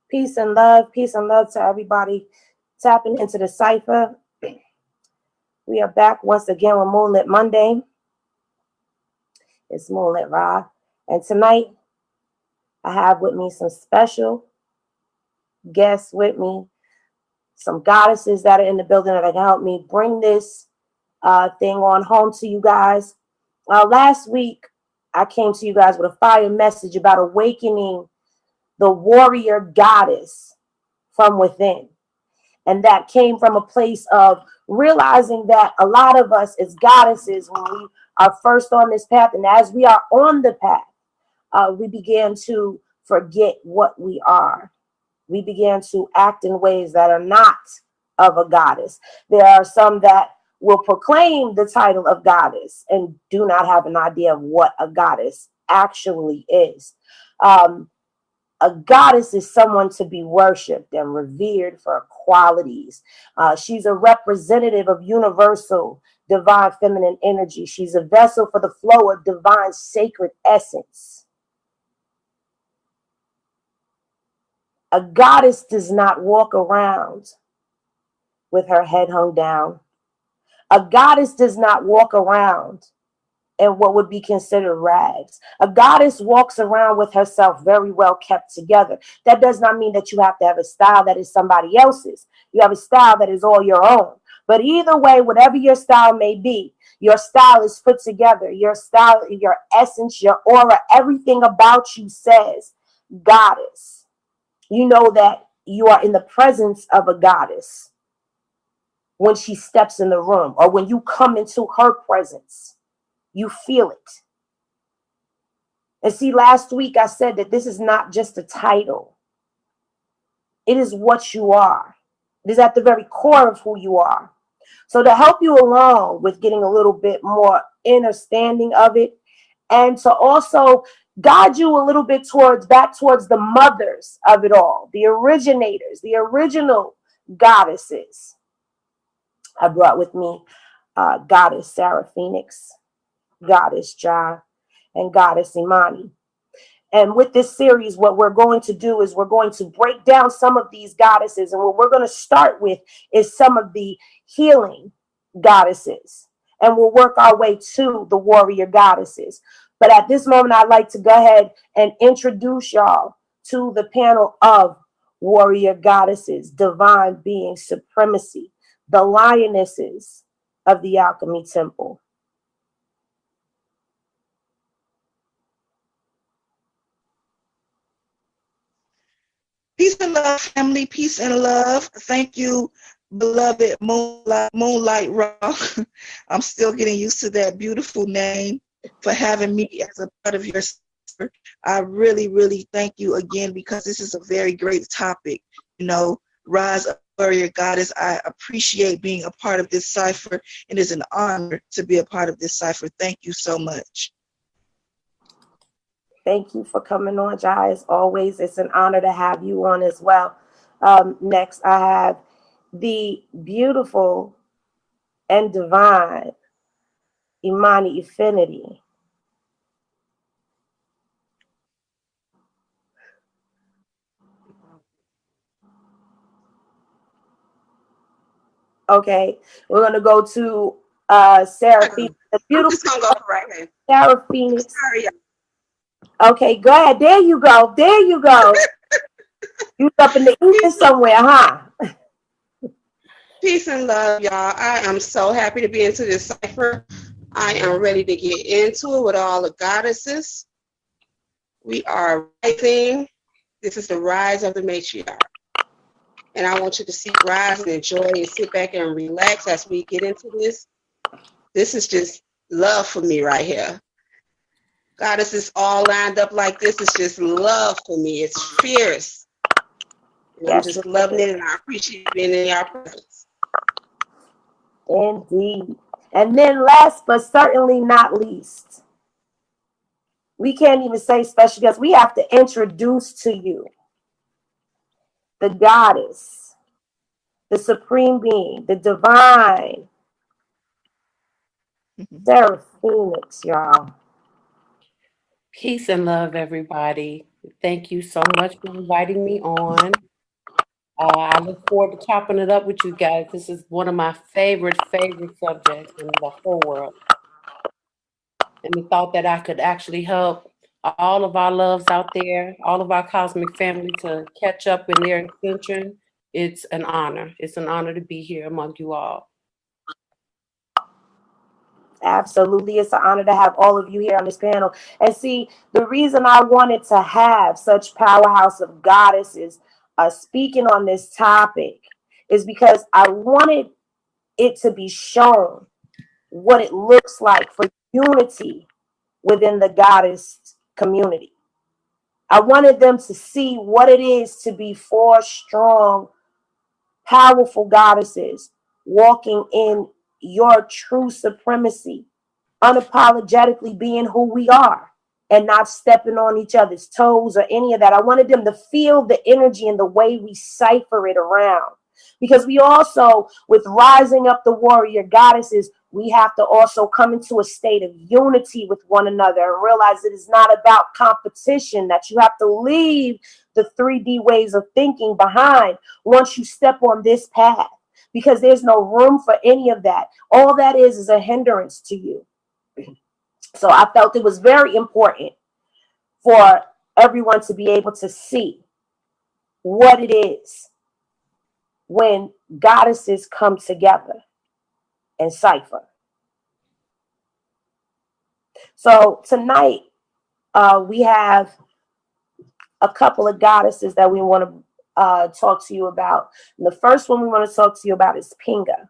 Peace and love to everybody tapping into the cipher. We are back once again with Moonlit Monday. It's Moonlit Ra. And tonight, I have with me some special guests with me, some goddesses that are in the building that can help me bring this thing on home to you guys. Last week, I came to you guys with a fire message about awakening the warrior goddess from within. And that came from a place of realizing that a lot of us as goddesses, when we are first on this path, and as we are on the path, we began to forget what we are. We began to act in ways that are not of a goddess. There are some that will proclaim the title of goddess and do not have an idea of what a goddess actually is. A goddess is someone to be worshipped and revered for her qualities. She's a representative of universal divine feminine energy. She's a vessel for the flow of divine sacred essence. A goddess does not walk around with her head hung down. A goddess does not walk around in what would be considered rags. A goddess walks around with herself very well kept together. That does not mean that you have to have a style that is somebody else's. You have a style that is all your own. But either way, whatever your style may be, your style is put together. Your style, your essence, your aura, everything about you says goddess. You know that you are in the presence of a goddess when she steps in the room or when you come into her presence. You feel it. And see, last week I said that this is not just a title. It is what you are. It is at the very core of who you are. So to help you along with getting a little bit more understanding of it, and to also guide you a little bit back towards the mothers of it all, the originators, the original goddesses, I brought with me goddess Seraphinix, goddess Ja, and goddess Imani. And with this series, what we're going to do is we're going to break down some of these goddesses. And what we're going to start with is some of the healing goddesses. And we'll work our way to the warrior goddesses. But at this moment, I'd like to go ahead and introduce y'all to the panel of warrior goddesses, divine being, supremacy, the lionesses of the Alchemy Temple. Peace and love, family. Peace and love. Thank you, beloved Moonlight Ra. I'm still getting used to that beautiful name, for having me as a part of your cipher. I really, really thank you again, because this is a very great topic. You know, Rise of Warrior Goddess. I appreciate being a part of this cipher, and it's an honor to be a part of this cipher. Thank you so much. Thank you for coming on, Jai. As always, it's an honor to have you on as well. Next, I have the beautiful and divine Imani Affinity. Okay, we're going to go to Seraphinix. The beautiful, I'm just going to go right here. Seraphinix. Sorry, Okay, go ahead. There you go. There you go. You up in the ether somewhere, huh? Peace and love, y'all. I am so happy to be into this cipher. I am ready to get into it with all the goddesses. We are rising. This is the rise of the matriarch. And I want you to see rise and enjoy and sit back and relax as we get into this. This is just love for me right here. Goddesses all lined up like this is just love for me. It's fierce. And I'm Yes, just loving it, and I appreciate being in your presence. indeed. And then last but certainly not least, we can't even say special guest. We have to introduce to you the goddess, the supreme being, the divine Seraphinix, y'all. Peace and love, everybody. Thank you so much for inviting me on. I look forward to chopping it up with you guys. This is one of my favorite subjects in the whole world. And the thought that I could actually help all of our loves out there, all of our cosmic family to catch up in their ascension, it's an honor. It's an honor to be here among you all. Absolutely. It's an honor to have all of you here on this panel. And see, the reason I wanted to have such powerhouse of goddesses speaking on this topic is because I wanted it to be shown what it looks like for unity within the goddess community. I wanted them to see what it is to be four strong, powerful goddesses walking in your true supremacy, unapologetically being who we are and not stepping on each other's toes or any of that. I wanted them to feel the energy and the way we cipher it around. Because we also, with rising up the warrior goddesses, we have to also come into a state of unity with one another and realize it is not about competition, that you have to leave the 3D ways of thinking behind once you step on this path, because there's no room for any of that. All that is a hindrance to you. So I felt it was very important for everyone to be able to see what it is when goddesses come together and cipher. So tonight we have a couple of goddesses that we want to talk to you about. And the first one we want to talk to you about is Pinga.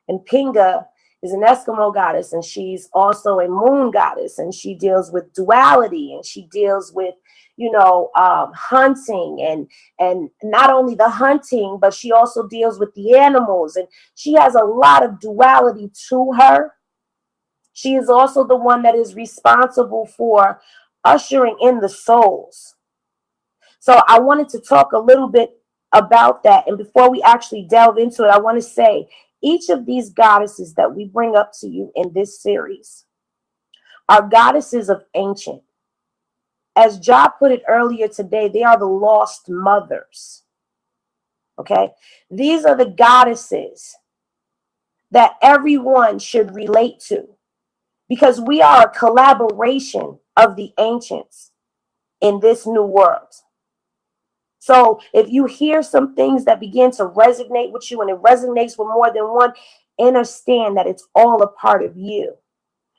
And Pinga is an Eskimo goddess, and she's also a moon goddess, and she deals with duality, and she deals with, hunting, and not only the hunting, but she also deals with the animals, and she has a lot of duality to her. She is also the one that is responsible for ushering in the souls. So I wanted to talk a little bit about that. And before we actually delve into it, I want to say each of these goddesses that we bring up to you in this series are goddesses of ancient. As Ja put it earlier today, they are the lost mothers. Okay? These are the goddesses that everyone should relate to, because we are a collaboration of the ancients in this new world. So if you hear some things that begin to resonate with you, and it resonates with more than one, understand that it's all a part of you.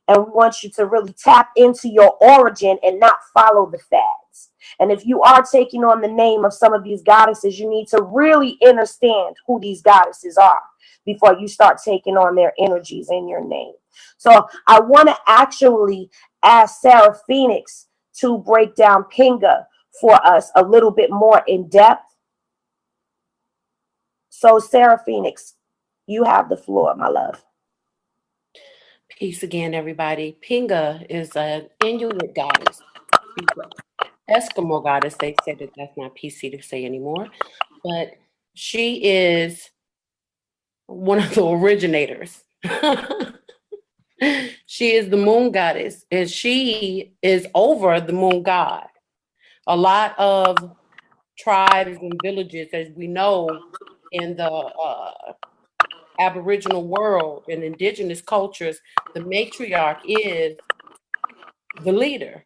And we want you to really tap into your origin and not follow the fads. And if you are taking on the name of some of these goddesses, you need to really understand who these goddesses are before you start taking on their energies in your name. So I want to actually ask Seraphinix to break down Pinga for us a little bit more in depth. So Seraphinix, you have the floor, my love. Peace again, everybody. Pinga is an Inuit goddess. She's an Eskimo goddess. They said that that's not PC to say anymore. But she is one of the originators. She is the moon goddess, and she is over the moon god. A lot of tribes and villages, as we know, in the Aboriginal world and indigenous cultures, the matriarch is the leader.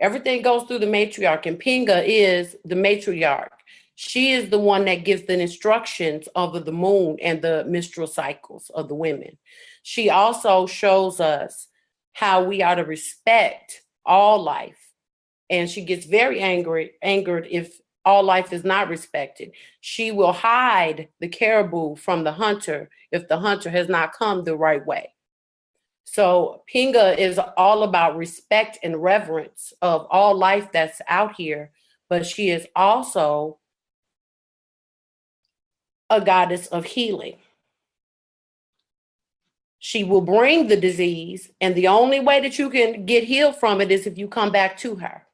Everything goes through the matriarch, and Pinga is the matriarch. She is the one that gives the instructions of the moon and the menstrual cycles of the women. She also shows us how we are to respect all life. And she gets very angered if all life is not respected. She will hide the caribou from the hunter if the hunter has not come the right way. So Pinga is all about respect and reverence of all life that's out here, but she is also a goddess of healing. She will bring the disease, and the only way that you can get healed from it is if you come back to her.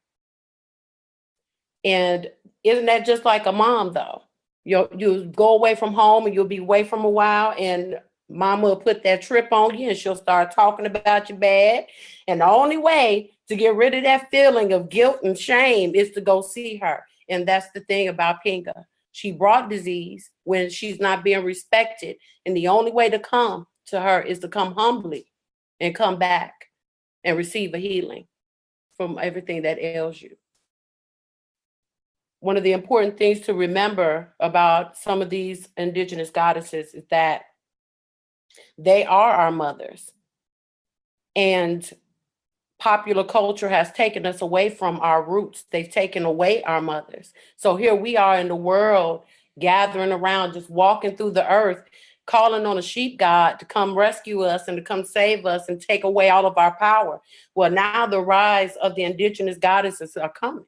And isn't that just like a mom, though? You go away from home and you'll be away from a while, and mama will put that trip on you and she'll start talking about you bad. And the only way to get rid of that feeling of guilt and shame is to go see her. And that's the thing about Pinga. She brought disease when she's not being respected. And the only way to come to her is to come humbly and come back and receive a healing from everything that ails you. One of the important things to remember about some of these indigenous goddesses is that they are our mothers. And popular culture has taken us away from our roots. They've taken away our mothers. So here we are in the world, gathering around, just walking through the earth, calling on a sheep god to come rescue us and to come save us and take away all of our power. Well, now the rise of the indigenous goddesses are coming.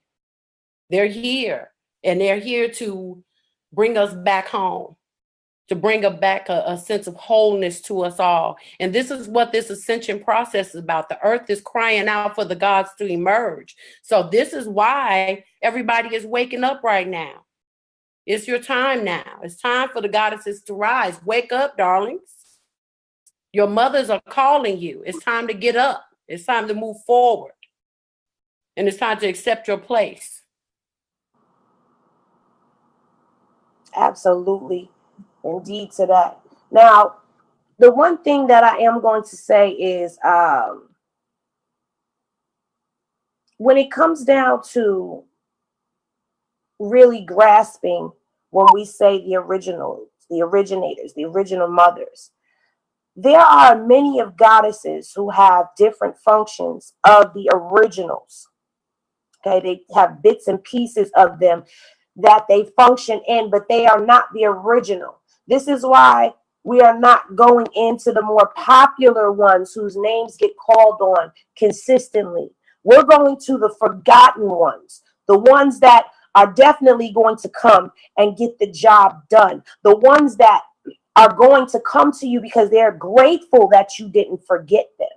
They're here, and they're here to bring us back home, to bring back a sense of wholeness to us all. And this is what this ascension process is about. The earth is crying out for the gods to emerge. So this is why everybody is waking up right now. It's your time now. It's time for the goddesses to rise. Wake up, darlings. Your mothers are calling you. It's time to get up. It's time to move forward. And it's time to accept your place. Absolutely. Indeed to that. Now, the one thing that I am going to say is when it comes down to really grasping when we say the originals, the originators, the original mothers, there are many of goddesses who have different functions of the originals. Okay, they have bits and pieces of them that they function in, but they are not the original. This is why we are not going into the more popular ones whose names get called on consistently. We're going to the forgotten ones, the ones that are definitely going to come and get the job done, the ones that are going to come to you because they're grateful that you didn't forget them.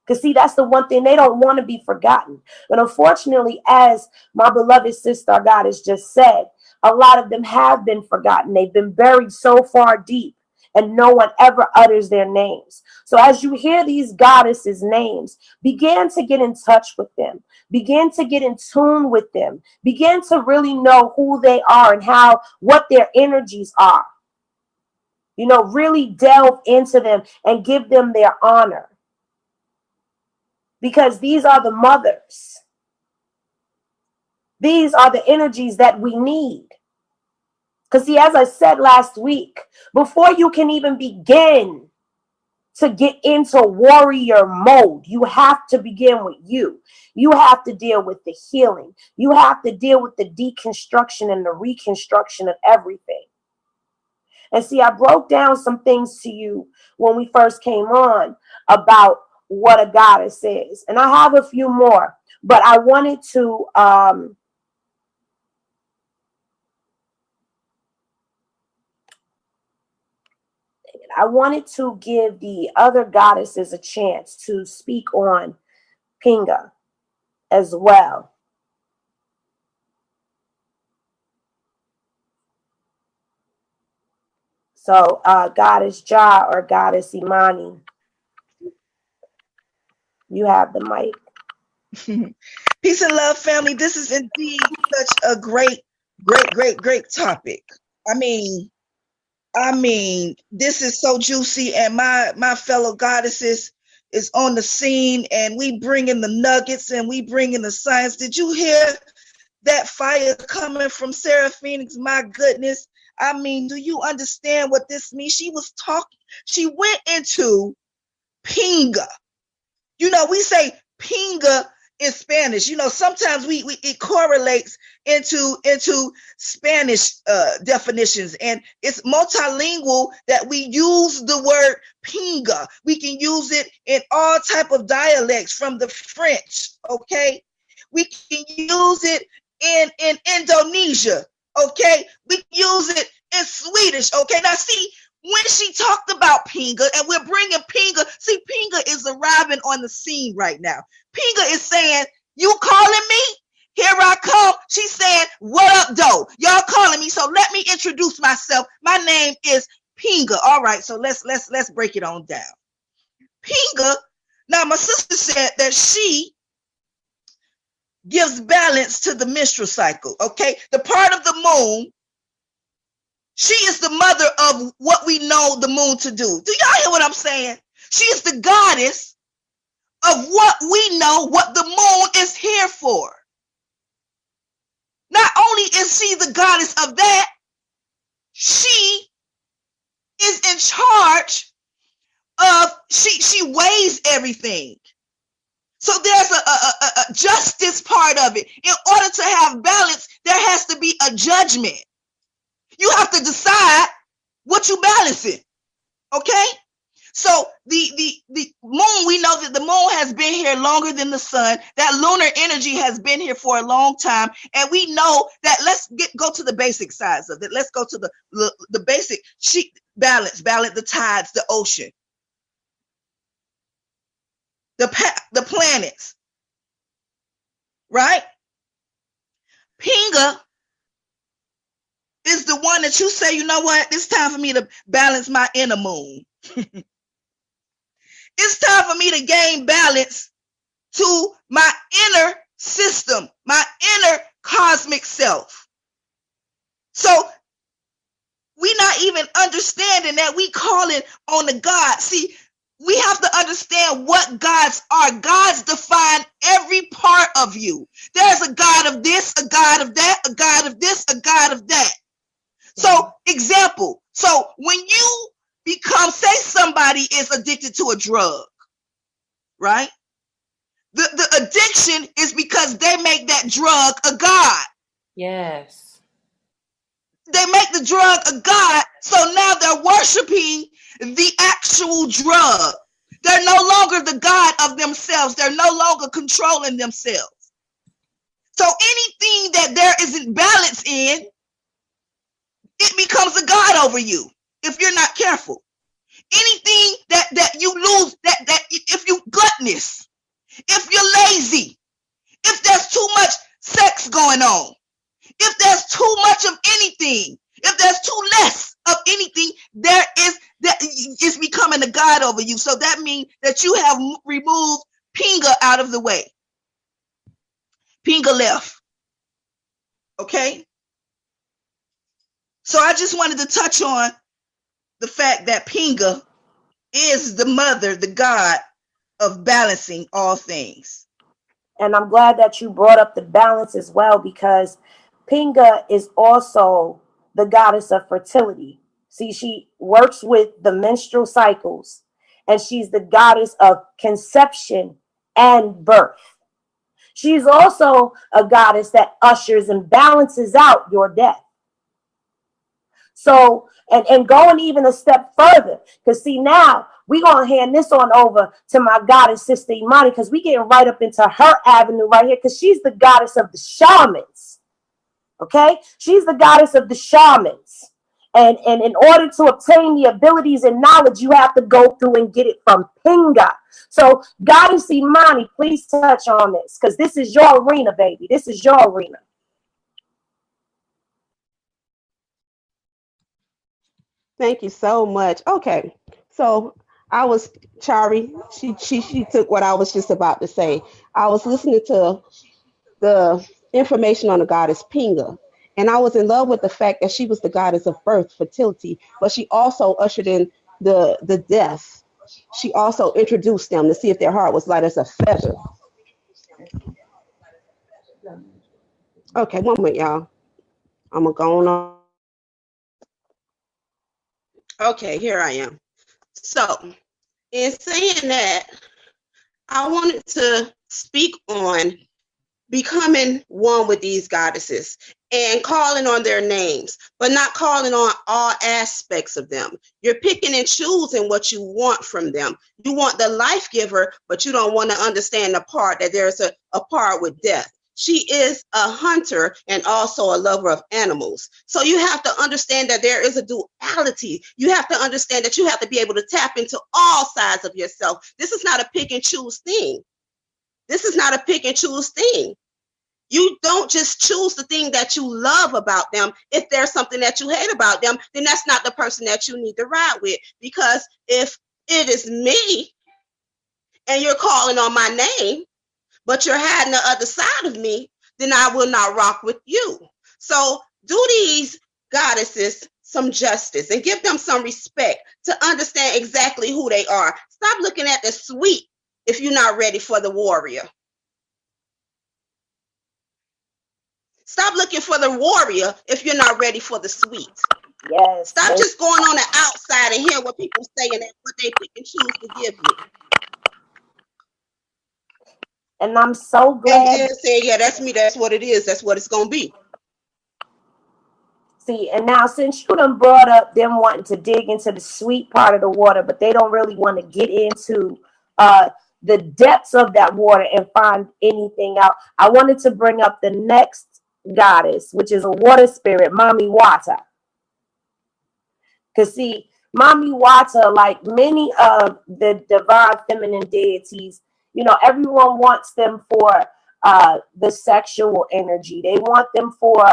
Because see, that's the one thing, they don't want to be forgotten. But unfortunately, as my beloved sister Goddess just said, a lot of them have been forgotten. They've been buried so far deep and no one ever utters their names. So as you hear these goddesses' names, begin to get in touch with them. Begin to get in tune with them. Begin to really know who they are and what their energies are. You know, really delve into them and give them their honor. Because these are the mothers. These are the energies that we need. Because see, as I said last week, before you can even begin to get into warrior mode, you have to begin with you. You have to deal with the healing. You have to deal with the deconstruction and the reconstruction of everything. And see, I broke down some things to you when we first came on about what a goddess is. And I have a few more, but I wanted to give the other goddesses a chance to speak on Pinga as well. So Goddess Ja or Goddess Imani, you have the mic. Peace and love, family. This is indeed such a great topic. I mean, this is so juicy, and my fellow goddesses, is on the scene, and we bring in the nuggets and we bring in the science. Did you hear that fire coming from Seraphinix? My goodness. I mean, do you understand what this means? She was talking, she went into pinga. You know, we say pinga in Spanish. You know, sometimes it correlates into Spanish definitions, and it's multilingual that we use the word pinga. We can use it in all type of dialects from the French, okay? We can use it in Indonesia, okay? We can use it in Swedish, okay? Now see, when she talked about pinga, and we're bringing pinga, see, pinga is arriving on the scene right now. Pinga is saying, you calling me? Here I come. She's saying, what up, though? Y'all calling me, so let me introduce myself. My name is Pinga. All right, so let's break it on down. Pinga, now my sister said that she gives balance to the menstrual cycle, okay? The part of the moon, she is the mother of what we know the moon to do. Do y'all hear what I'm saying? She is the goddess of what we know, what the moon is here for. Not only is she the goddess of that, she is in charge of, she weighs everything. So there's a justice part of it. In order to have balance, there has to be a judgment. You have to decide what you balancing, okay? So the moon, we know that the moon has been here longer than the sun. That lunar energy has been here for a long time, and we know that. Let's go to the basic sides of it. Let's go to the basic balance the tides, the ocean, the planets, right? Pinga is the one that you say, you know what, it's time for me to balance my inner moon. It's time for me to gain balance to my inner system, my inner cosmic self. So we're not even understanding that we calling on the God. See, we have to understand what gods are. Gods define every part of you. There's a God of this, a God of that, a God of this, a God of that. So, example, so when you become, say somebody is addicted to a drug, right? The addiction is because they make that drug a god. Yes. They make the drug a god, so now they're worshiping the actual drug. They're no longer the god of themselves. They're no longer controlling themselves. So anything that there isn't balance in, it becomes a god over you if you're not careful. Anything that you lose, that if you gluttonous, if you're lazy, if there's too much sex going on, if there's too much of anything, if there's too less of anything, there is becoming a god over you. So that means that you have removed Pinga out of the way. Pinga left. Okay? So I just wanted to touch on the fact that Pinga is the mother, the god of balancing all things. And I'm glad that you brought up the balance as well, because Pinga is also the goddess of fertility. See, she works with the menstrual cycles, and she's the goddess of conception and birth. She's also a goddess that ushers and balances out your death. So, and going even a step further, because see, now we're going to hand this on over to my goddess, Sister Imani, because we're getting right up into her avenue right here, because she's the goddess of the shamans. Okay? She's the goddess of the shamans. And in order to obtain the abilities and knowledge, you have to go through and get it from Pinga. So, Goddess Imani, please touch on this, because this is your arena, baby. This is your arena. Thank you so much. Okay, so I was Chari. She took what I was just about to say. I was listening to the information on the goddess Pinga, and I was in love with the fact that she was the goddess of birth, fertility, but she also ushered in the death. She also introduced them to see if their heart was light as a feather. Okay, one minute, y'all. I'm going to go on. Okay, here I am. So, in saying that, I wanted to speak on becoming one with these goddesses and calling on their names, but not calling on all aspects of them. You're picking and choosing what you want from them. You want the life giver, but you don't want to understand the part that there's a part with death. She is a hunter and also a lover of animals. So you have to understand that there is a duality. You have to understand that you have to be able to tap into all sides of yourself. This is not a pick and choose thing. This is not a pick and choose thing. You don't just choose the thing that you love about them. If there's something that you hate about them, then that's not the person that you need to ride with. Because if it is me and you're calling on my name, but you're hiding the other side of me, then I will not rock with you. So do these goddesses some justice and give them some respect to understand exactly who they are. Stop looking at the sweet if you're not ready for the warrior. Stop looking for the warrior if you're not ready for the sweet. Yes. Stop just going on the outside and hearing what people say and what they pick and choose to give you. And I'm so glad. And say, yeah, that's me. That's what it is. That's what it's going to be. See, and now since you done brought up them wanting to dig into the sweet part of the water, but they don't really want to get into the depths of that water and find anything out, I wanted to bring up the next goddess, which is a water spirit, Mami Wata. Because see, Mami Wata, like many of the divine feminine deities, you know, everyone wants them for the sexual energy. They want them for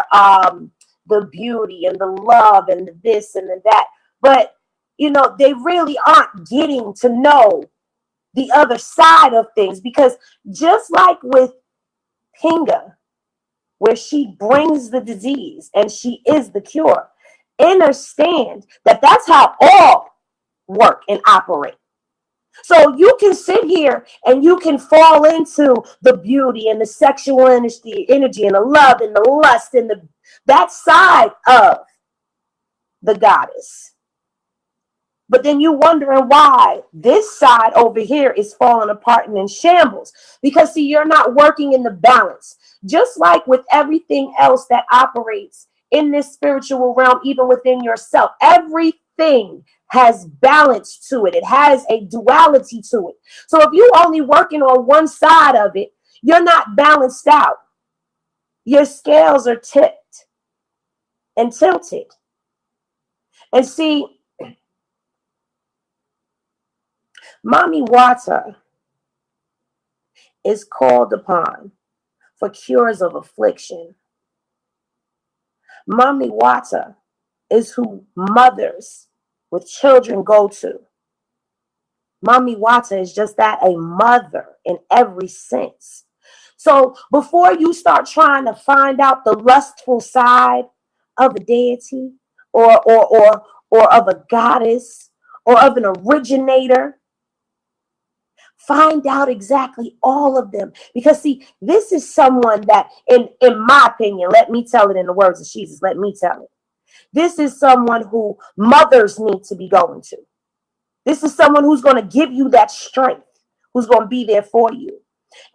the beauty and the love and the this and the that. But, you know, they really aren't getting to know the other side of things. Because just like with Pinga, where she brings the disease and she is the cure, understand that that's how all work and operate. So you can sit here and you can fall into the beauty and the sexual energy and the love and the lust and that side of the goddess. But then you wondering why this side over here is falling apart and in shambles. Because see, you're not working in the balance. Just like with everything else that operates in this spiritual realm, even within yourself, everything has balance to it. It has a duality to it. So if you're only working on one side of it, you're not balanced out. Your scales are tipped and tilted. And see, Mami Wata is called upon for cures of affliction. Mami Wata is who mothers with children go to. Mami Wata is just that, a mother in every sense. So before you start trying to find out the lustful side of a deity or of a goddess or of an originator, find out exactly all of them. Because see, this is someone that, in my opinion, let me tell it in the words of Jesus, let me tell it. This is someone who mothers need to be going to. This is someone who's going to give you that strength, who's going to be there for you.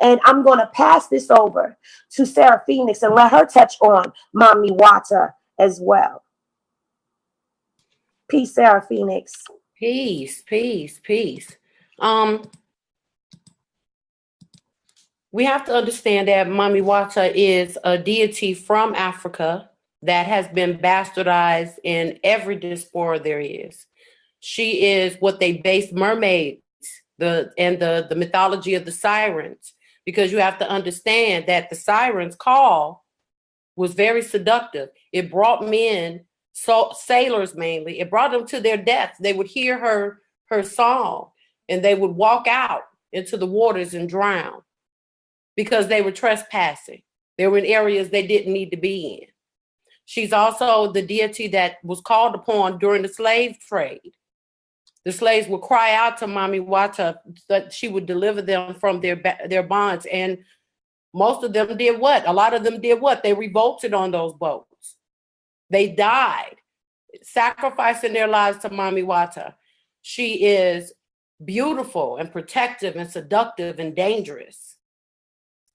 And I'm going to pass this over to Seraphinix and let her touch on Mami Wata as well. Peace, Seraphinix. Peace, peace, peace. We have to understand that Mami Wata is a deity from Africa that has been bastardized in every diaspora there is. She is what they base mermaids, the mythology of the sirens, because you have to understand that the sirens' call was very seductive. It brought men, sailors mainly, it brought them to their death. They would hear her song and they would walk out into the waters and drown because they were trespassing. They were in areas they didn't need to be in. She's also the deity that was called upon during the slave trade. The slaves would cry out to Mami Wata that she would deliver them from their bonds. And most of them did what? A lot of them did what? They revolted on those boats. They died, sacrificing their lives to Mami Wata. She is beautiful and protective and seductive and dangerous.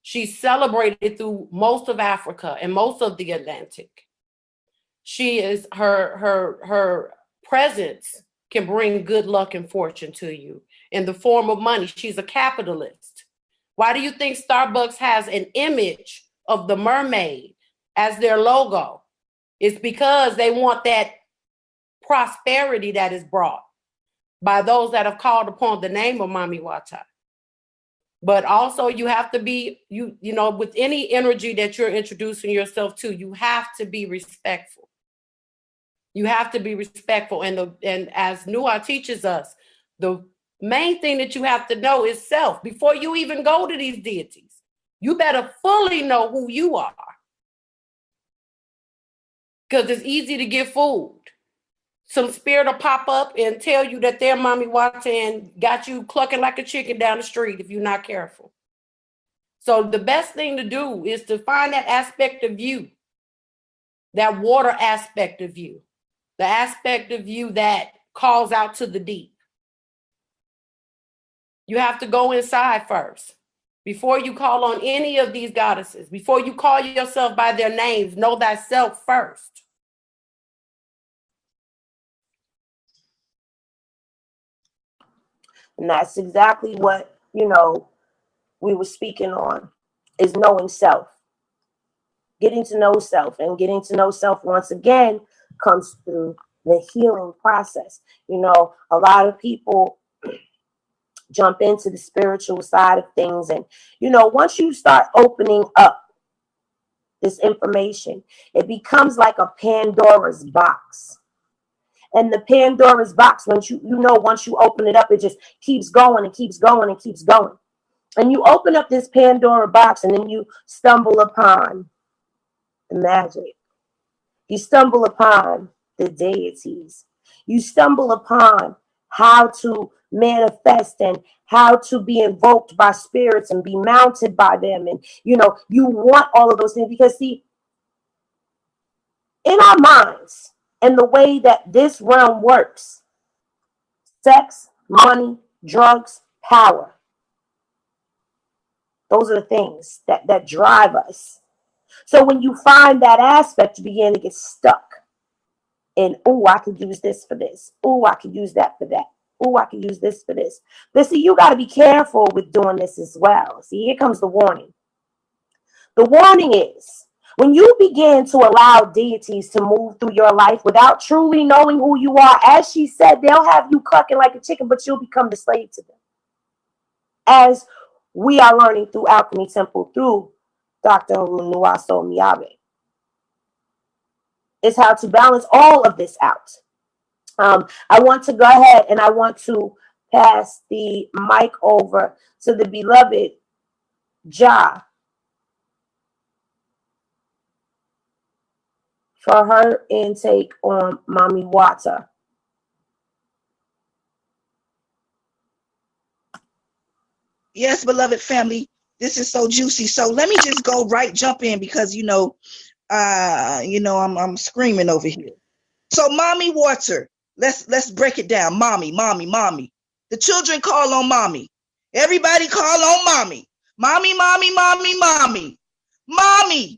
She's celebrated through most of Africa and most of the Atlantic. She is her presence can bring good luck and fortune to you in the form of money. She's a capitalist. Why do you think Starbucks has an image of the mermaid as their logo? It's because they want that prosperity that is brought by those that have called upon the name of Mami Wata. But also you have to be, you know, with any energy that you're introducing yourself to, you have to be respectful. You have to be respectful. And as Nua teaches us, the main thing that you have to know is self. Before you even go to these deities, you better fully know who you are. Because it's easy to get fooled. Some spirit will pop up and tell you that they're Mami Wata and got you clucking like a chicken down the street if you're not careful. So the best thing to do is to find that aspect of you, that water aspect of you, the aspect of you that calls out to the deep. You have to go inside first. Before you call on any of these goddesses, before you call yourself by their names, know thyself first. And that's exactly what, you know, we were speaking on, is knowing self. Getting to know self, and getting to know self once again comes through the healing process. You know, a lot of people jump into the spiritual side of things. And, you know, once you start opening up this information, it becomes like a Pandora's box. And the Pandora's box, once once you open it up, it just keeps going and keeps going and keeps going. And you open up this Pandora box, and then you stumble upon the magic. You stumble upon the deities. You stumble upon how to manifest and how to be invoked by spirits and be mounted by them. And, you know, you want all of those things because, see, in our minds and the way that this realm works, sex, money, drugs, power, those are the things that drive us. So when you find that aspect, you begin to get stuck. And, oh, I could use this for this. Oh, I could use that for that. Oh, I could use this for this. But see, you got to be careful with doing this as well. See, here comes the warning. The warning is, when you begin to allow deities to move through your life without truly knowing who you are, as she said, they'll have you clucking like a chicken, but you'll become the slave to them. As we are learning through Alchemy Temple, through Dr. Harun Nuwaso Miyabe. It's how to balance all of this out. I want to go ahead and I want to pass the mic over to the beloved Ja for her intake on Mami Wata. Yes, beloved family, this is so juicy. So let me just jump in because I'm screaming over here. So Mami Water, let's break it down. Mommy. The children call on mommy. Everybody call on mommy. Mommy.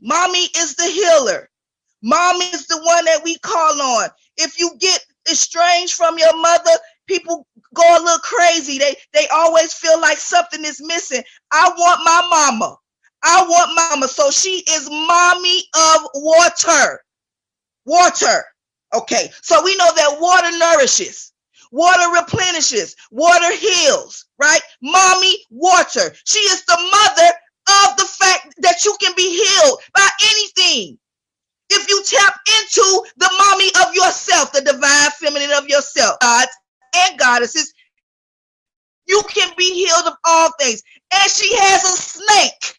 Mommy is the healer. Mommy is the one that we call on. If you get estranged from your mother, people go a little crazy. They always feel like something is missing. I want my mama. So she is mommy of water. Okay, so we know that water nourishes, water replenishes, water heals, right? Mommy water. She is the mother of the fact that you can be healed by anything. If you tap into the mommy of yourself, the divine feminine of yourself, gods and goddesses, you can be healed of all things. And she has a snake.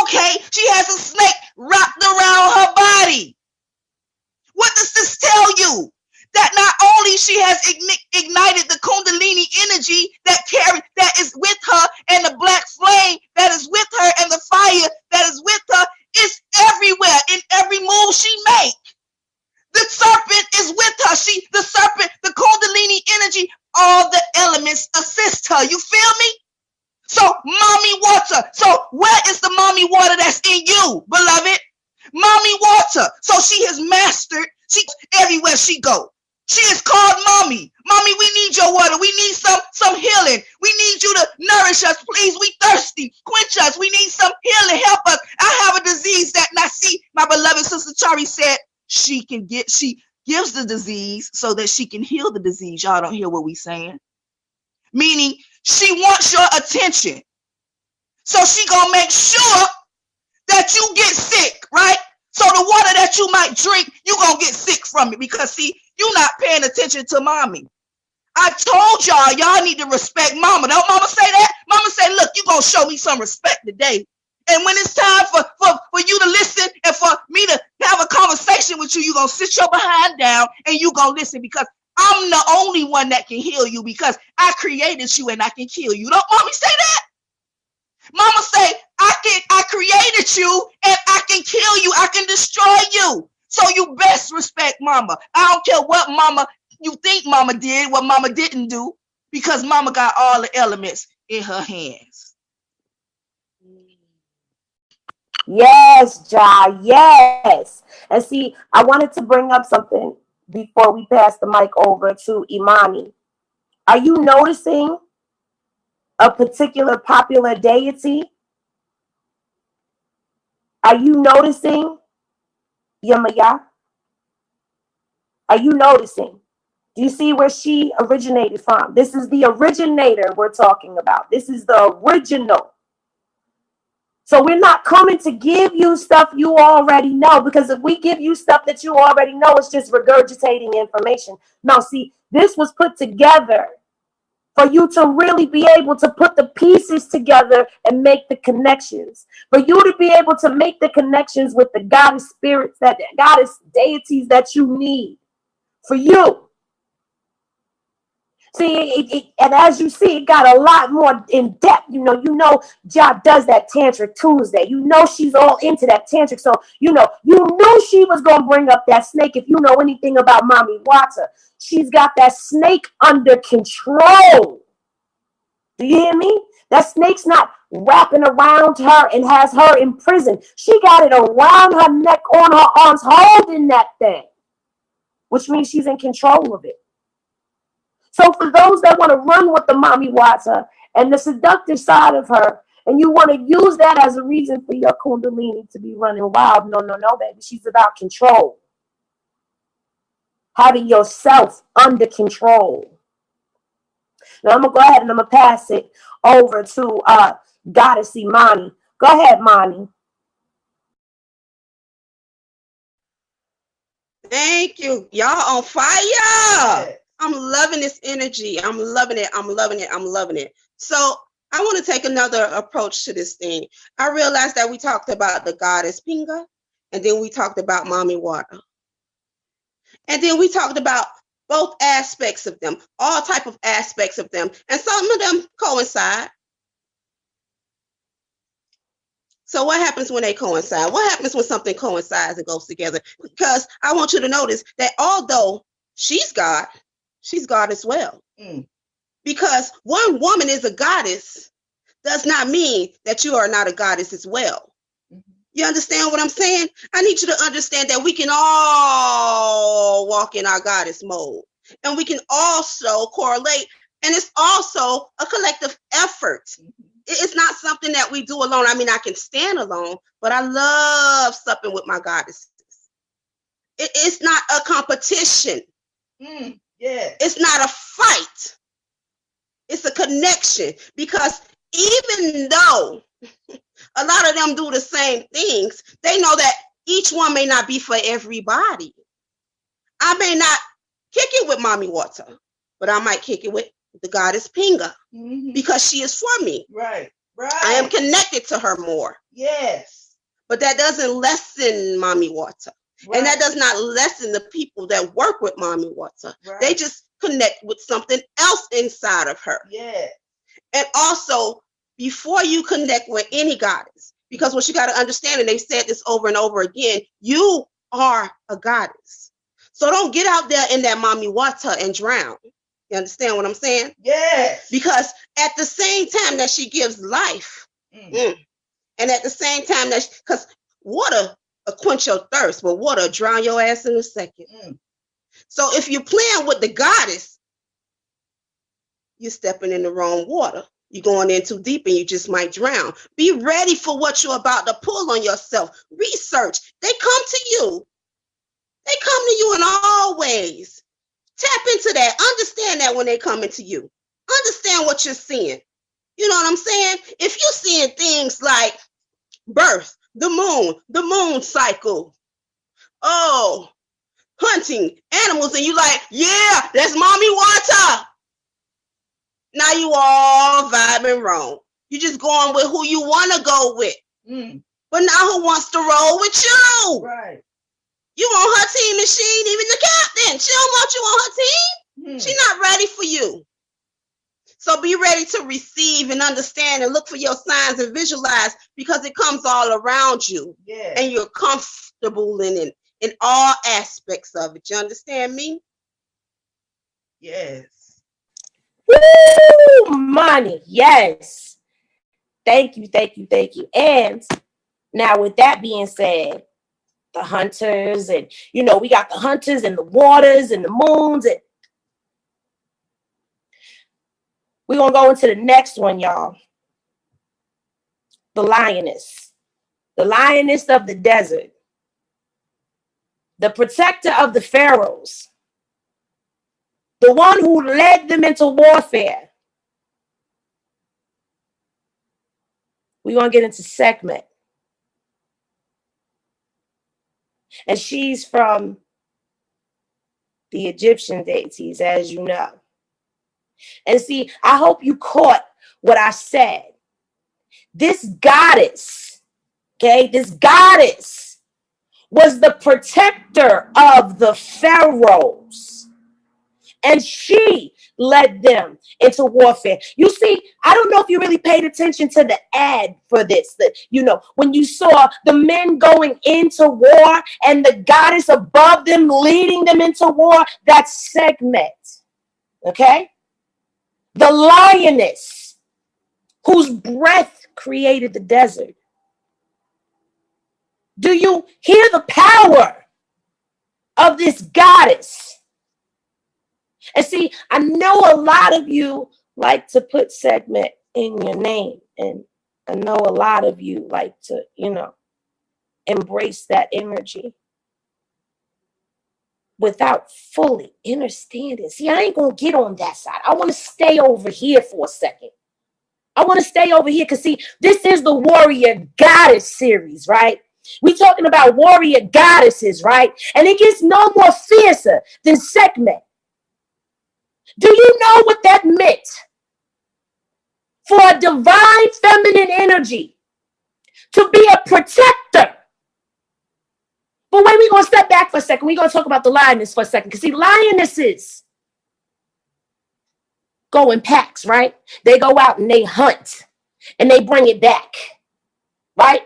Okay, she has a snake wrapped around her body. What does this tell you? That not only body, she has ignited the Kundalini energy that is with her, and the black flame that is with her, and the fire that is with her. It's everywhere in every move she makes. The serpent is with her. The serpent, the Kundalini energy, all the elements assist her. You feel me? So, mommy water. So, where is the mommy water that's in you, beloved? Mommy water. So she has mastered. She everywhere she go. She is called mommy. Mommy, we need your water. We need some healing. We need you to nourish us, please. We thirsty. Quench us. We need some healing. Help us. I have a disease that, and I see my beloved sister Chari said she gives the disease so that she can heal the disease. Y'all don't hear what we saying. Meaning she wants your attention. So she gonna make sure that you get sick, right? So the water that you might drink, you gonna get sick from it because see, you're not paying attention to mommy. I told y'all need to respect mama. Don't mama say that? Mama say, look, you gonna show me some respect today. And when it's time for you to listen and for me to have a conversation with you, you're gonna sit your behind down and you gonna listen because I'm the only one that can heal you because I created you and I can kill you. Don't mommy say that? Mama say, I created you and I can kill you. I can destroy you. So you best respect mama. I don't care what mama you think mama did, what mama didn't do, because mama got all the elements in her hands. Yes, Ja, yes. And see, I wanted to bring up something before we pass the mic over to Imani. Are you noticing a particular popular deity? Are you noticing Yamaya? Are you noticing? Do you see where she originated from? This is the originator we're talking about. This is the original. So we're not coming to give you stuff you already know, because if we give you stuff that you already know, it's just regurgitating information. No, see, this was put together for you to really be able to put the pieces together and make the connections. For you to be able to make the connections with the goddess spirits, that goddess deities that you need for you. See, and as you see, it got a lot more in depth. You know, Ja does that Tantric Tuesday. You know, she's all into that Tantric. So, you knew she was going to bring up that snake. If you know anything about Mommy Water, she's got that snake under control. Do you hear me? That snake's not wrapping around her and has her in prison. She got it around her neck, on her arms, holding that thing, which means she's in control of it. So for those that want to run with the Mommy Water and the seductive side of her, and you want to use that as a reason for your Kundalini to be running wild, no, baby. She's about control. Having yourself under control. Now I'm going to go ahead and I'm going to pass it over to Goddess Imani. Go ahead, Mani. Thank you. Y'all on fire. I'm loving this energy. I'm loving it. I'm loving it. I'm loving it. So I want to take another approach to this thing. I realized that we talked about the goddess Pinga, and then we talked about Mommy Water. And then we talked about both aspects of them, all type of aspects of them, and some of them coincide. So what happens when they coincide? What happens when something coincides and goes together? Because I want you to notice that although she's God as well. Because one woman is a goddess does not mean that you are not a goddess as well. You understand what I'm saying? I need you to understand that we can all walk in our goddess mode, and we can also correlate, and it's also a collective effort. It's not something that we do alone. I mean, I can stand alone, but I love supping with my goddesses. It's not a competition. Yeah. It's not a fight. It's a connection, because even though a lot of them do the same things, they know that each one may not be for everybody. I may not kick it with Mommy Water, but I might kick it with the goddess Pinga, because she is for me. Right. I am connected to her more. Yes. But that doesn't lessen Mommy Water. And that does not lessen the people that work with Mommy Water. Right. They just connect with something else inside of her. Yeah. And also, before you connect with any goddess, because what you got to understand, and they've said this over and over again, you are a goddess. So don't get out there in that Mommy Water and drown. You understand what I'm saying? Yes. Because at the same time that she gives life, and at the same time that, because water will quench your thirst, but water will drown your ass in a second. So if you're playing with the goddess, you're stepping in the wrong water. You're going in too deep and you just might drown. Be ready for what you're about to pull on yourself. Research. They come to you. They come to you in all ways. Tap into that. Understand that when they come into you. Understand what you're seeing. You know what I'm saying? If you're seeing things like birth, the moon cycle, hunting, animals, and you like, yeah, that's Mommy Water. Now you all vibing wrong. You just going with who you want to go with. But now who wants to roll with you? Right. You on her team and she ain't even the captain. She don't want you on her team. She's not ready for you. So be ready to receive and understand and look for your signs and visualize, because it comes all around you. Yeah. And you're comfortable in all aspects of it. You understand me? Yes. Woo! Money. Yes. Thank you. And now with that being said, the hunters, and we got the hunters and the waters and the moons, and we're gonna go into the next one, y'all. The lioness of the desert, the protector of the pharaohs, the one who led them into warfare. We're gonna get into Sekhmet. And she's from the Egyptian deities, as you know. And see, I hope you caught what I said. This goddess, this goddess was the protector of the pharaohs. And she led them into warfare. You see, I don't know if you really paid attention to the ad for this. When you saw the men going into war and the goddess above them leading them into war, that's Sekhmet. Okay? The lioness whose breath created the desert. Do you hear the power of this goddess? And see, I know a lot of you like to put Sekhmet in your name. And I know a lot of you like to, embrace that energy without fully understanding. See, I ain't going to get on that side. I want to stay over here for a second. I want to stay over here because, see, this is the Warrior Goddess series, right? We're talking about warrior goddesses, right? And it gets no more fiercer than Sekhmet. Do you know what that meant? For a divine feminine energy to be a protector. But wait, we're going to step back for a second. We're going to talk about the lioness for a second. Because see, lionesses go in packs, right? They go out and they hunt and they bring it back, right?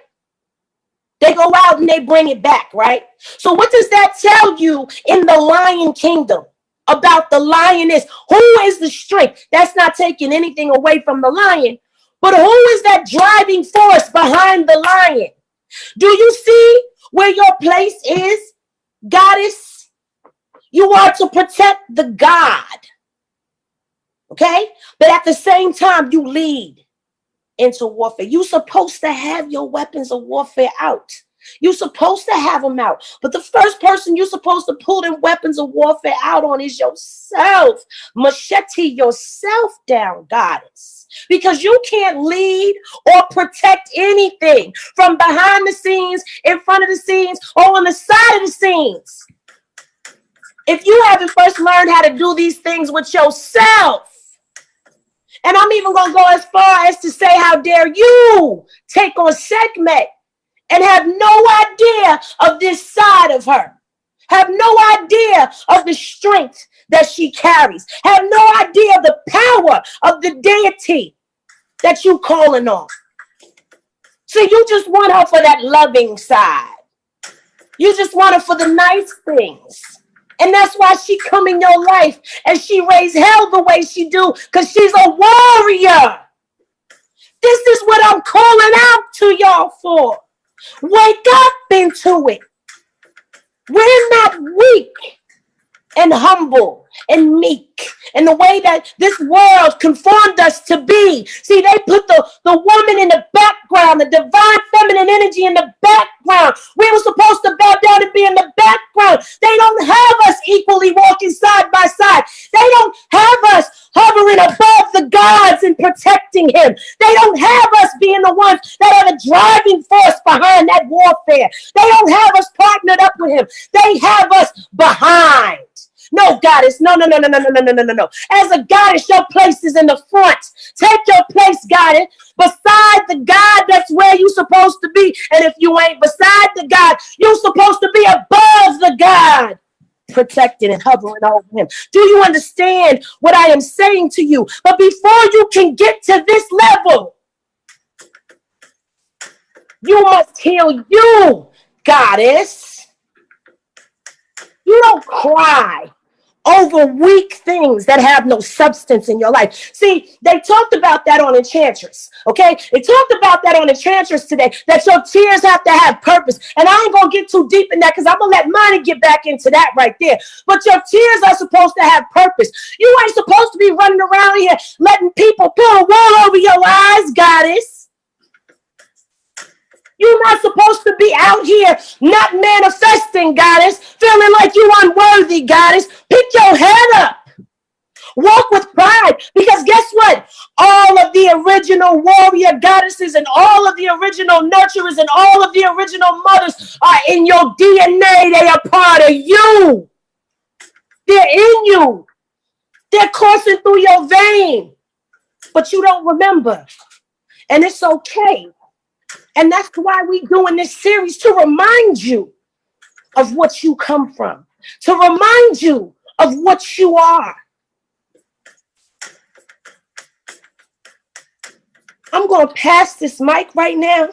They go out and they bring it back, right? So what does that tell you in the lion kingdom about the lioness? Who is the strength? That's not taking anything away from the lion, but who is that driving force behind the lion? Do you see where your place is, goddess? You are to protect the God, okay? But at the same time, you lead into warfare. You're supposed to have your weapons of warfare out. You're supposed to have them out. But the first person you're supposed to pull them weapons of warfare out on is yourself. Machete yourself down, goddess. Because you can't lead or protect anything from behind the scenes, in front of the scenes, or on the side of the scenes if you haven't first learned how to do these things with yourself. And I'm even going to go as far as to say, how dare you take on Sekhmet and have no idea of this side of her. Have no idea of the strength that she carries. Have no idea of the power of the deity that you calling on. So you just want her for that loving side. You just want her for the nice things. And that's why she come in your life and she raise hell the way she do, because she's a warrior. This is what I'm calling out to y'all for. Wake up into it. We're not weak and humble and meek in the way that this world conformed us to be. See, they put the woman in the background, the divine feminine energy in the background. We were supposed to bow down and be in the background. They don't have us equally walking side by side. They don't have us hovering above the gods and protecting him. They don't have us being the ones that are the driving force behind that warfare. They don't have us partnered up with him. They have us behind. No, goddess, no. As a goddess, your place is in the front. Take your place, goddess. Beside the God, that's where you're supposed to be. And if you ain't beside the God, you're supposed to be above the God, protected and hovering over him. Do you understand what I am saying to you? But before you can get to this level, you must heal you, goddess. You don't cry over weak things that have no substance in your life. See, they talked about that on Enchantress, okay? They talked about that on Enchantress today, that your tears have to have purpose. And I ain't going to get too deep in that because I'm going to let money get back into that right there. But your tears are supposed to have purpose. You ain't supposed to be running around here letting people pull a wall over your eyes, goddess. You're not supposed to be out here not manifesting, goddess, feeling like you unworthy, goddess. Pick your head up. Walk with pride, because guess what? All of the original warrior goddesses and all of the original nurturers and all of the original mothers are in your DNA. They are part of you. They're in you. They're coursing through your vein, but you don't remember. And it's okay. And that's why we're doing this series, to remind you of what you come from, to remind you of what you are. I'm going to pass this mic right now.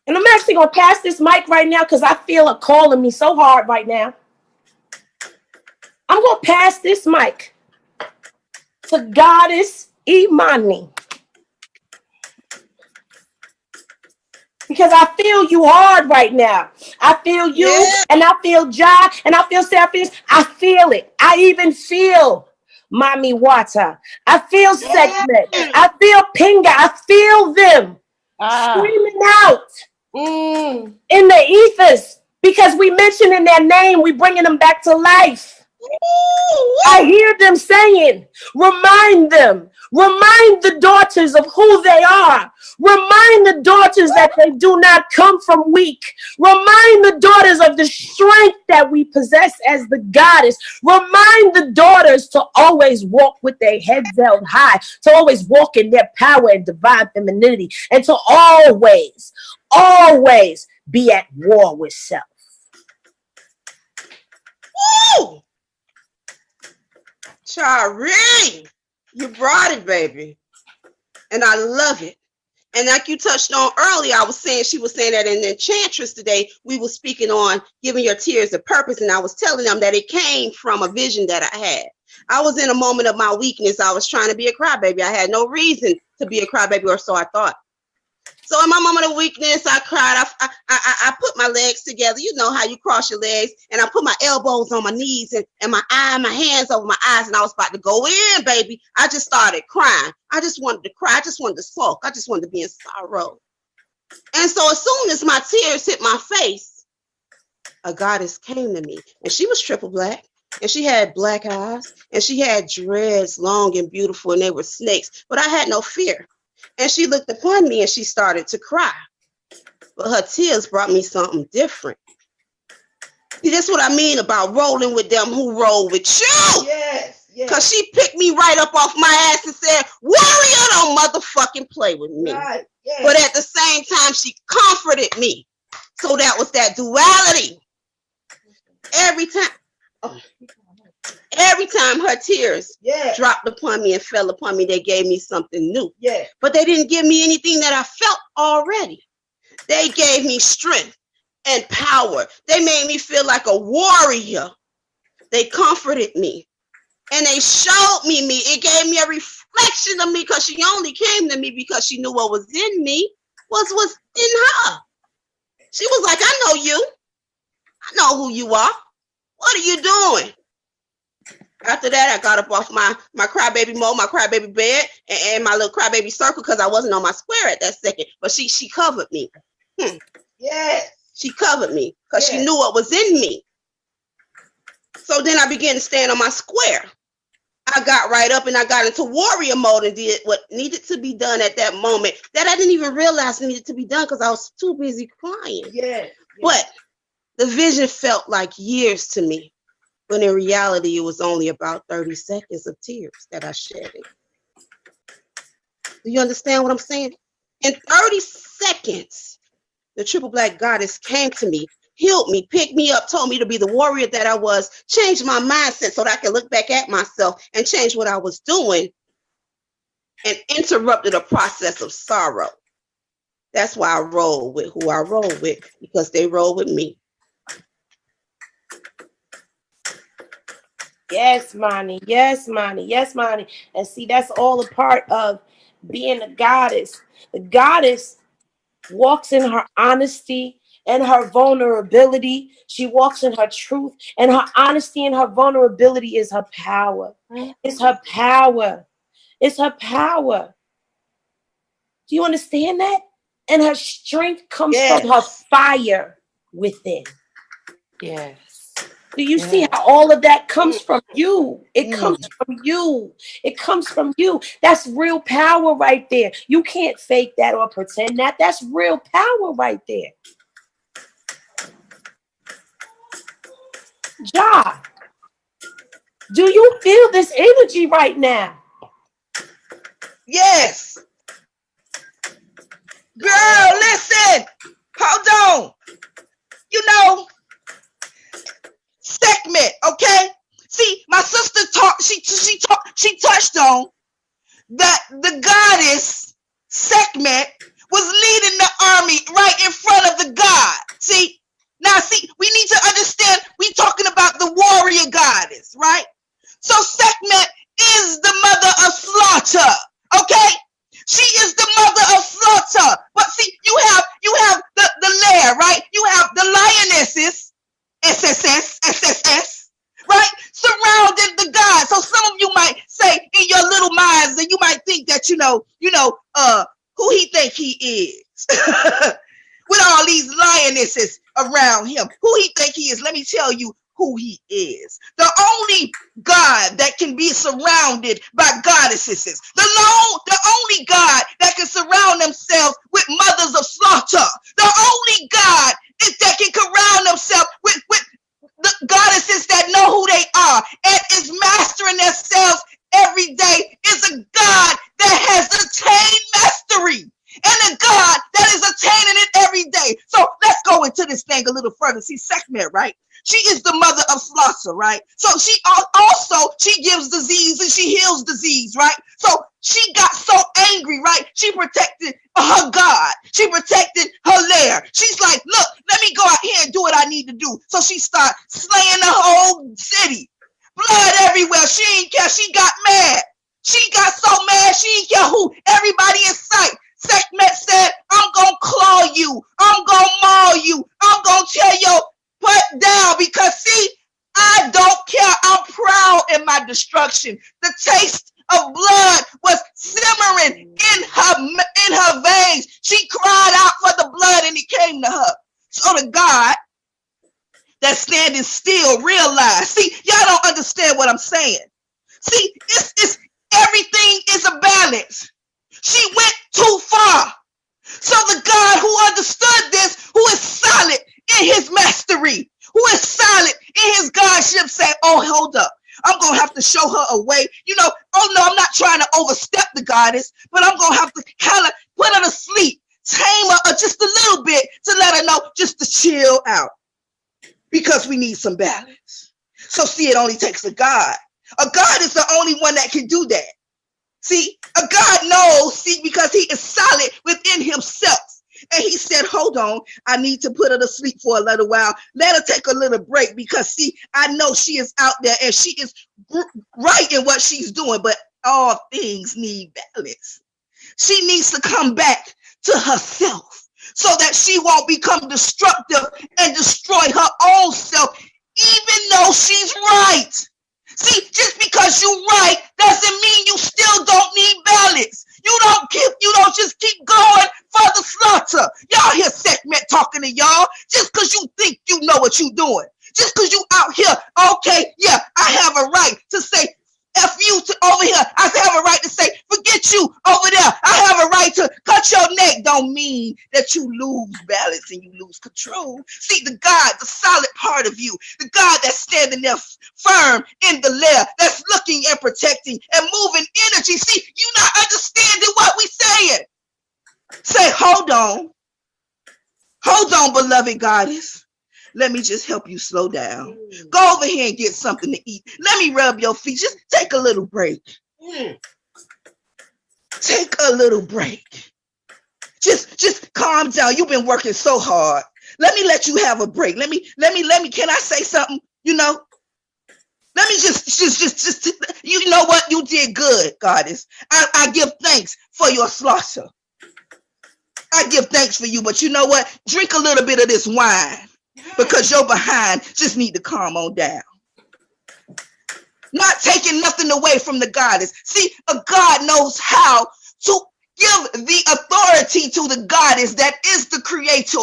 And I'm actually going to pass this mic right now because I feel it calling me so hard right now. I'm going to pass this mic to Goddess Imani. Because I feel you hard right now. I feel you, and I feel Ja, and I feel Seraphinix. I feel it. I even feel Mami Wata. I feel Segment. I feel Pinga. I feel them screaming out in the ethers. Because we mentioning their name, we bringing them back to life. I hear them saying, remind them. Remind the daughters of who they are. Remind the daughters that they do not come from weak. Remind the daughters of the strength that we possess as the goddess. Remind the daughters to always walk with their heads held high, to always walk in their power and divine femininity, and to always be at war with self. Woo! Chari, you brought it, baby. And I love it. And like you touched on earlier, she was saying that in the Enchantress today, we were speaking on giving your tears a purpose. And I was telling them that it came from a vision that I had. I was in a moment of my weakness. I was trying to be a crybaby. I had no reason to be a crybaby, or so I thought. So in my moment of weakness, I cried. I put my legs together. You know how you cross your legs. And I put my elbows on my knees and my hands over my eyes. And I was about to go in, baby. I just started crying. I just wanted to cry. I just wanted to sulk. I just wanted to be in sorrow. And so as soon as my tears hit my face, a goddess came to me. And she was triple black. And she had black eyes. And she had dreads, long and beautiful. And they were snakes. But I had no fear. And she looked upon me and she started to cry. But her tears brought me something different. See, that's what I mean about rolling with them who roll with you. Yes. Because she picked me right up off my ass and said, warrior, don't motherfucking play with me. Right. Yes. But at the same time, she comforted me. So that was that duality. Every time her tears dropped upon me and fell upon me, they gave me something new. Yeah. But they didn't give me anything that I felt already. They gave me strength and power. They made me feel like a warrior. They comforted me. And they showed me. It gave me a reflection of me, because she only came to me because she knew what was in me was in her. She was like, I know you. I know who you are. What are you doing? After that, I got up off my crybaby mode, my crybaby bed, and my little crybaby circle, because I wasn't on my square at that second. But she covered me. Yes. She covered me because she knew what was in me. So then I began to stand on my square. I got right up and I got into warrior mode and did what needed to be done at that moment that I didn't even realize needed to be done because I was too busy crying. Yeah. But the vision felt like years to me, when in reality, it was only about 30 seconds of tears that I shed. Do you understand what I'm saying? In 30 seconds, the triple black goddess came to me, healed me, picked me up, told me to be the warrior that I was, changed my mindset so that I could look back at myself and change what I was doing, and interrupted a process of sorrow. That's why I roll with who I roll with, because they roll with me. Yes, Monty. Yes, Monty. Yes, Monty. And see, that's all a part of being a goddess. The goddess walks in her honesty and her vulnerability. She walks in her truth, and her honesty and her vulnerability is her power. It's her power. It's her power. Do you understand that? And her strength comes from her fire within. Yes. Do you see how all of that comes from you? It comes from you. It comes from you. That's real power right there. You can't fake that or pretend that. That's real power right there. Ja, do you feel this energy right now? Yes. Girl, listen. Hold on. You know, segment, okay? See, my sister talked, she touched on that the goddess segment was leading the army right in front of the god. See, we need to understand, we talking about the warrior goddess, right? So segment is the mother of slaughter, okay? She is the mother of slaughter. But see, you have the lair, right? You have the lionesses, SSS, right? Surrounding the god. So some of you might say in your little minds, and you might think that who he think he is. With all these lionesses around him. Who he think he is? Let me tell you who he is. The only god that can be surrounded by goddesses. The only god that can surround themselves with mothers of slaughter. The only god that can surround themselves with the goddesses that know who they are and is mastering themselves every day is a god that has attained mastery. And a God that is attaining it every day. So let's go into this thing a little further. See, Sekhmet, right? She is the mother of slaughter, right? So she gives disease and she heals disease, right? So she got so angry, right? She protected her God. She protected her lair. She's like, look, let me go out here and do what I need to do. So she started slaying the whole city. Blood everywhere. She ain't care. She got mad. She got so mad. She ain't care who. Everybody in sight. Sekhmet said, I'm going to claw you. I'm going to maul you. I'm going to tear your butt down because, see, I don't care. I'm proud in my destruction. The taste of blood was simmering in her veins. She cried out for the blood and it came to her. So the God that's standing still realized. See, y'all don't understand what I'm saying. See, it's everything is a balance. She went too far. So the God who understood this, who is solid in his mastery, who is solid in his Godship, said, oh, hold up. I'm going to have to show her a way. You know, oh no, I'm not trying to overstep the goddess, but I'm going to have to kind of put her to sleep, tame her just a little bit to let her know just to chill out because we need some balance. So see, it only takes a god. A god is the only one that can do that. See, a god knows, see, because he is solid within himself. And he said, hold on, I need to put her to sleep for a little while. Let her take a little break because, see, I know she is out there and she is right in what she's doing, but all things need balance. She needs to come back to herself so that she won't become destructive and destroy her own self, even though she's right. See, just because you're right doesn't mean you still don't need balance. You don't just keep going for the slaughter. Y'all hear segment talking to y'all just because you think you know what you're doing. Just because you out here, okay, yeah, I have a right to say F you to over here. I have a right to say, forget you over there. I have a right to cut your neck. Don't mean that you lose balance and you lose control. See, the God, the solid part of you, the God that's standing there firm in the lair, that's looking and protecting and moving energy. See, you not understanding what we saying. Say, hold on, beloved goddess. Let me just help you slow down. Go over here and get something to eat. Let me rub your feet. Just take a little break. Take a little break. Just calm down. You've been working so hard. Let me let you have a break. Let me, can I say something? You know? Let me just, you know what? You did good, goddess. I give thanks for your slaughter. I give thanks for you, but you know what? Drink a little bit of this wine. Because your behind just need to calm on down. Not taking nothing away from the goddess. See, a god knows how to give the authority to the goddess that is the creator.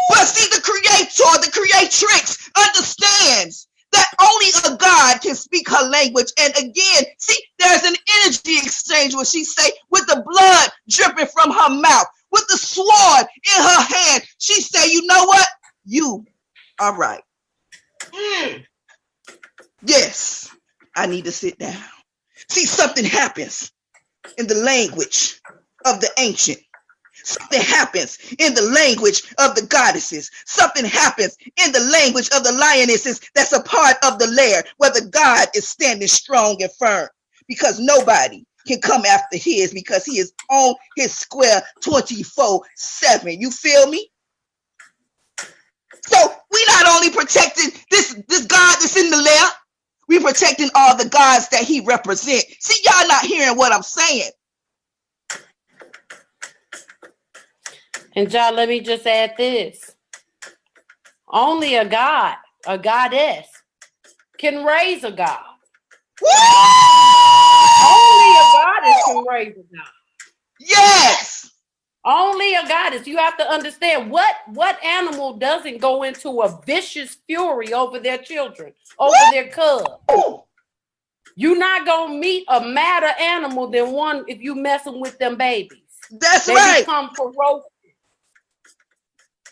But see, the creator, the creatrix understands that only a god can speak her language. And again, see, there's an energy exchange where she say, with the blood dripping from her mouth, with the sword in her hand, she say, you know what? You are right. Yes, I need to sit down. See, something happens in the language of the ancient. Something happens in the language of the goddesses. Something happens in the language of the lionesses that's a part of the lair where the god is standing strong and firm. Because nobody can come after his because he is on his square 24/7. You feel me? So we not only protecting this God that's in the lair, we protecting all the gods that he represents. See, y'all not hearing what I'm saying. And John, let me just add this. Only a god, a goddess, can raise a god. Woo! Only a goddess can raise a god. Yes. Only a goddess. You have to understand what animal doesn't go into a vicious fury over their children, over their cubs. You're not gonna meet a madder animal than one if you messing with them babies. That's they right. Become ferocious.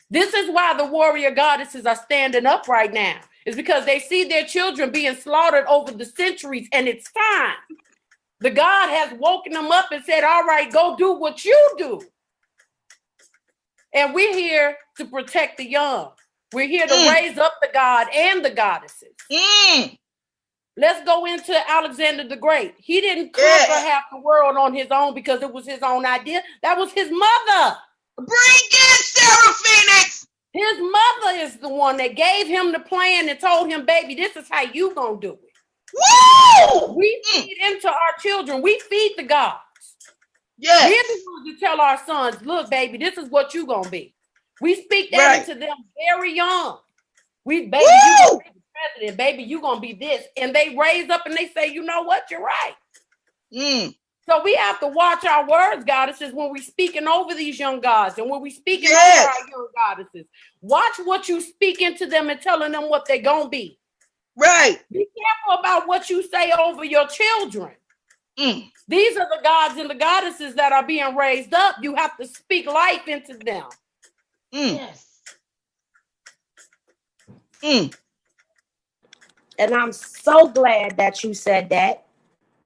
This is why the warrior goddesses are standing up right now. It's because they see their children being slaughtered over the centuries, and it's time. The God has woken them up and said, all right, go do what you do. And we're here to protect the young. We're here to raise up the God and the goddesses. Let's go into Alexander the Great. He didn't conquer half the world on his own because it was his own idea. That was his mother. Bring in Seraphinix. His mother is the one that gave him the plan and told him, baby, this is how you gonna do it. Woo! We feed into our children. We feed the gods. Yes. We're the ones to tell our sons, look, baby, this is what you gonna be. We speak that into them very young. Baby, you gonna be the president, baby, you gonna be this. And they raise up and they say, you know what, you're right. So we have to watch our words, goddesses, when we're speaking over these young gods and when we're speaking over our young goddesses. Watch what you speak into them and telling them what they're gonna be. Right. Be careful about what you say over your children. These are the gods and the goddesses that are being raised up. You have to speak life into them. Yes. And And I'm so glad that you said that.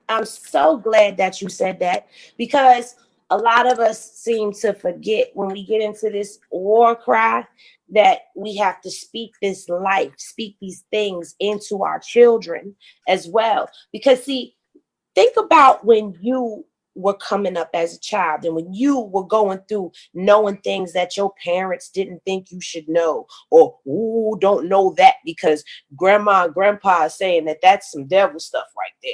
I'm so glad that you said that, because a lot of us seem to forget when we get into this war cry that we have to speak this life, speak these things into our children as well. Because see, think about when you were coming up as a child and when you were going through knowing things that your parents didn't think you should know, or ooh, don't know that because grandma and grandpa are saying that that's some devil stuff right there.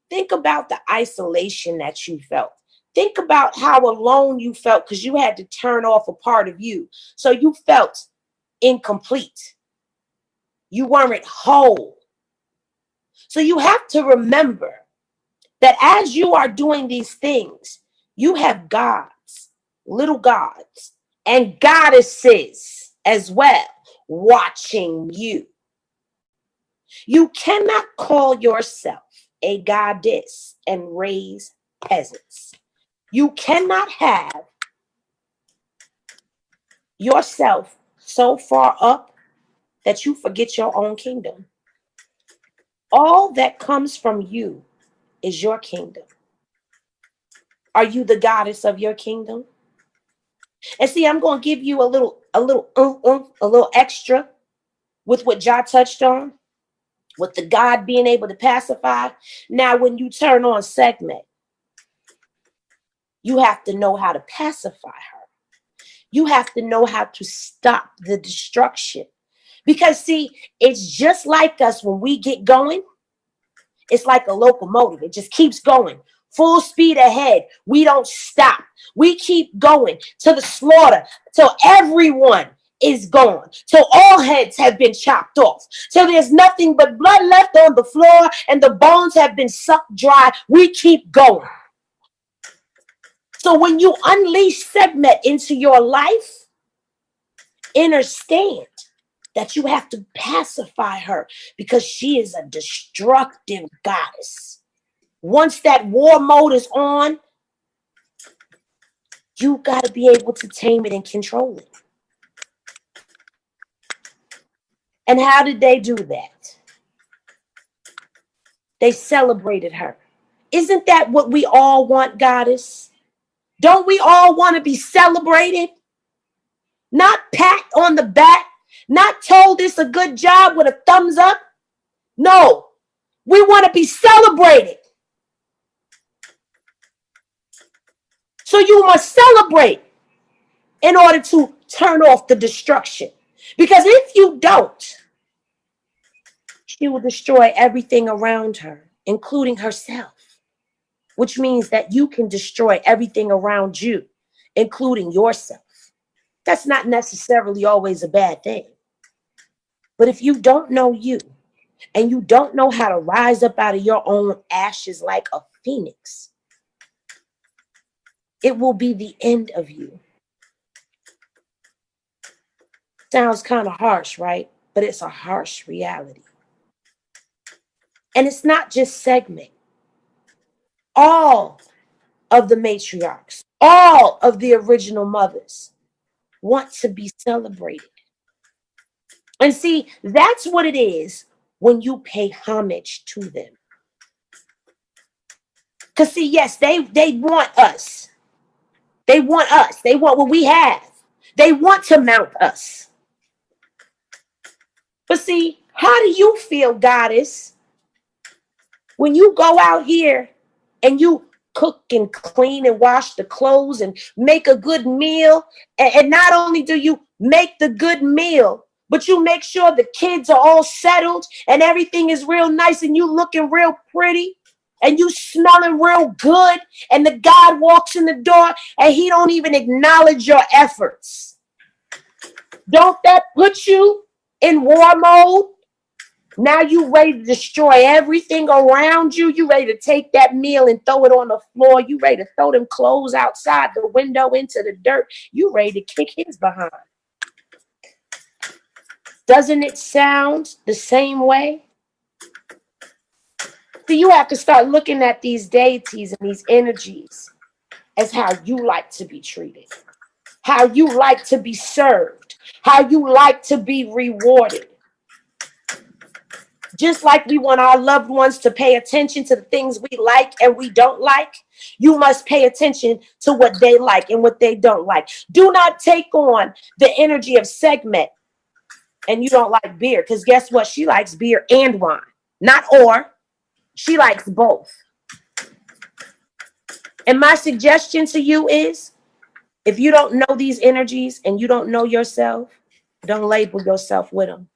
Think about the isolation that you felt. Think about how alone you felt because you had to turn off a part of you. So you felt incomplete. You weren't whole. So you have to remember that as you are doing these things, you have gods, little gods, and goddesses as well watching you. You cannot call yourself a goddess and raise peasants. You cannot have yourself so far up that you forget your own kingdom. All that comes from you is your kingdom. Are you the goddess of your kingdom? And see, I'm going to give you a little extra with what Jah touched on, with the God being able to pacify. Now, when you turn on segment, you have to know how to pacify her. You have to know how to stop the destruction. Because see, it's just like us when we get going. It's like a locomotive. It just keeps going. Full speed ahead. We don't stop. We keep going to the slaughter till everyone is gone, till all heads have been chopped off, till there's nothing but blood left on the floor and the bones have been sucked dry. We keep going. So when you unleash Sekhmet into your life, understand that you have to pacify her because she is a destructive goddess. Once that war mode is on, you got to be able to tame it and control it. And how did they do that? They celebrated her. Isn't that what we all want, goddess? Don't we all want to be celebrated? Not pat on the back, not told it's a good job with a thumbs up. No, we want to be celebrated. So you must celebrate in order to turn off the destruction. Because if you don't, she will destroy everything around her, including herself, which means that you can destroy everything around you, including yourself. That's not necessarily always a bad thing. But if you don't know you and you don't know how to rise up out of your own ashes like a phoenix, it will be the end of you. Sounds kind of harsh, right? But it's a harsh reality. And it's not just segment. All of the matriarchs, all of the original mothers want to be celebrated. And see, that's what it is when you pay homage to them. Because see, yes, they want us. They want us. They want what we have. They want to mount us. But see, how do you feel, goddess, when you go out here and you cook and clean and wash the clothes and make a good meal? And not only do you make the good meal, but you make sure the kids are all settled and everything is real nice and you looking real pretty and you smelling real good, and the God walks in the door and he don't even acknowledge your efforts. Don't that put you in war mode? Now you ready to destroy everything around you. You ready to take that meal and throw it on the floor. You ready to throw them clothes outside the window into the dirt. You ready to kick his behind. Doesn't it sound the same way? So you have to start looking at these deities and these energies as how you like to be treated, how you like to be served, how you like to be rewarded. Just like we want our loved ones to pay attention to the things we like and we don't like, you must pay attention to what they like and what they don't like. Do not take on the energy of segment and you don't like beer, because guess what? She likes beer and wine. Not or. She likes both. And my suggestion to you is, if you don't know these energies and you don't know yourself, don't label yourself with them,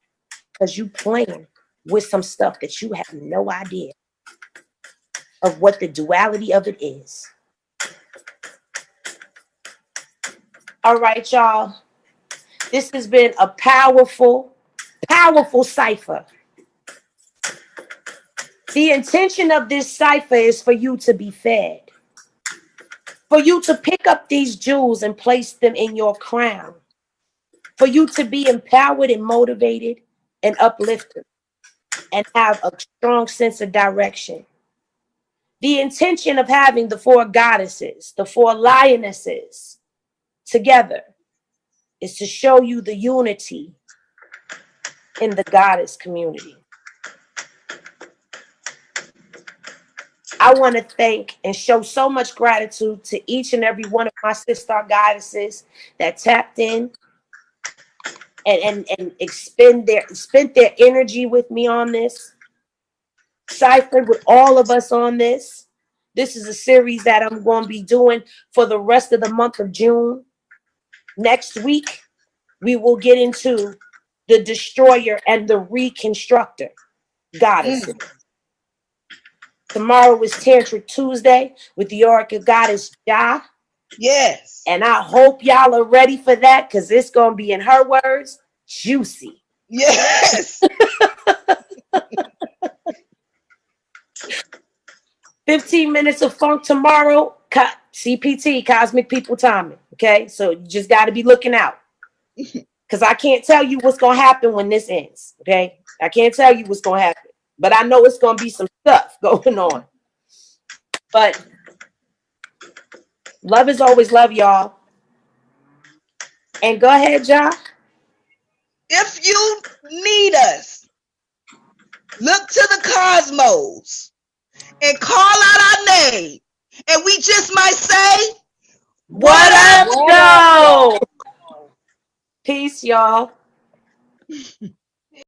because you playing with some stuff that you have no idea of what the duality of it is. All right, y'all. This has been a powerful, powerful cipher. The intention of this cipher is for you to be fed, for you to pick up these jewels and place them in your crown, for you to be empowered and motivated and uplifted and have a strong sense of direction. The intention of having the four goddesses, the four lionesses together, is to show you the unity in the goddess community. I want to thank and show so much gratitude to each and every one of my sister goddesses that tapped in and spent their energy with me on this, ciphered with all of us on this. This is a series that I'm going to be doing for the rest of the month of June. Next week, we will get into the destroyer and the reconstructor goddesses. Tomorrow is Tantric Tuesday with the Oracle goddess Ja. Yes. And I hope y'all are ready for that, because it's going to be, in her words, juicy. Yes. 15 minutes of funk tomorrow. CPT, Cosmic People Timing. Okay? So you just got to be looking out. Because I can't tell you what's going to happen when this ends. Okay? I can't tell you what's going to happen. But I know it's going to be some stuff going on. But love is always love, y'all. And go ahead, Ja. If you need us, look to the cosmos and call out our name. And we just might say, What up, though? Peace, y'all.